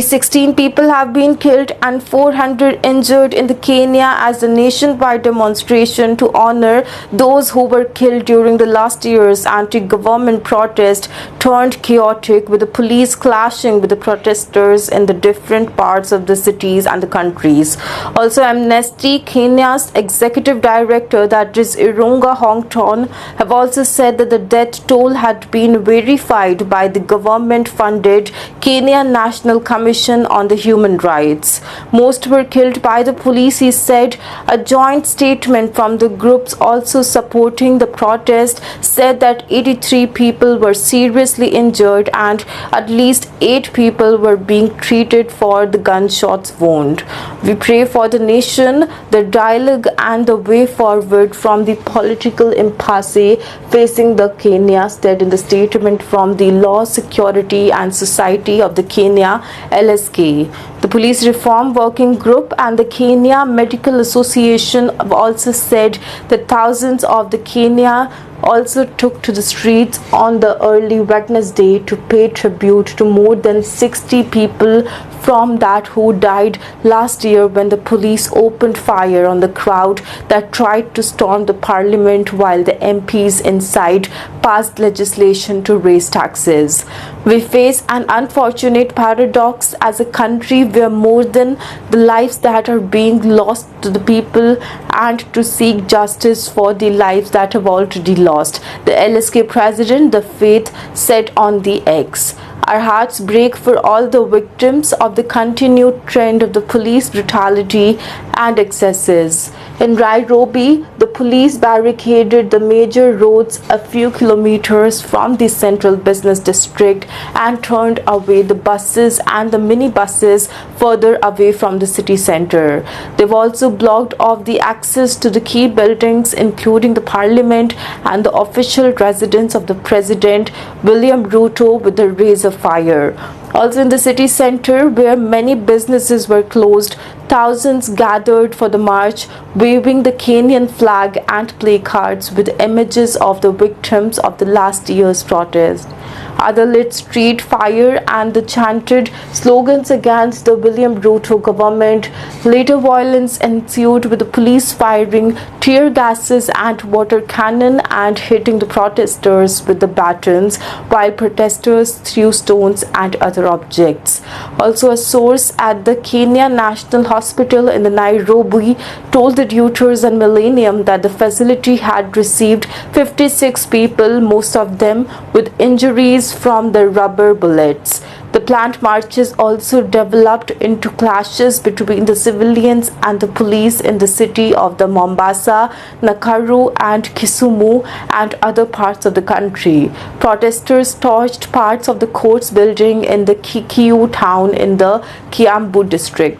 16 people have been killed and 400 injured in the Kenya as a nationwide demonstration to honor those who were killed during the last year's anti-government protest turned chaotic, with the police clashing with the protesters in the different parts of the cities and the countries. Also, Amnesty Kenya's executive director, that is Irunga Hongton, have also said that the death toll had been verified by the government-funded Kenyan National Commission on the Human Rights. Most were killed by the police, he said. A joint statement from the groups also supporting the protest said that 83 people were seriously injured and at least 8 people were being treated for the gunshots wound. We pray for the nation, the dialogue and the way forward from the political impasse facing the Kenya, said in the statement from the Law, Security and Society of the Kenya LSK. The Police Reform Working Group and the Kenya Medical Association have also said that thousands of the Kenya also took to the streets on the early Wednesday to pay tribute to more than 60 people from that who died last year when the police opened fire on the crowd that tried to storm the parliament while the MPs inside passed legislation to raise taxes. We face an unfortunate paradox as a country where more than the lives that are being lost to the people and to seek justice for the lives that have already lost, the LSK president, The Faith, said on the X. Our hearts break for all the victims of the continued trend of the police brutality and excesses. In Nairobi, the police barricaded the major roads a few kilometers from the central business district and turned away the buses and the minibuses further away from the city center. They've also blocked off the access to the key buildings, including the parliament and the official residence of the president, William Ruto, with the rays of fire. Also in the city center, where many businesses were closed, thousands gathered for the march, waving the Kenyan flag and placards with images of the victims of the last year's protest. Others lit street fire and chanted slogans against the William Ruto government. Later, violence ensued with the police firing tear gases and water cannon and hitting the protesters with the batons, while protesters threw stones and other objects. Also, a source at the Kenya National Hospital in the Nairobi told the Reuters and Millennium that the facility had received 56 people, most of them with injuries from the rubber bullets. The planned marches also developed into clashes between the civilians and the police in the city of the Mombasa, Nakuru and Kisumu and other parts of the country. Protesters torched parts of the courts building in the Kikuyu town in the Kiambu district.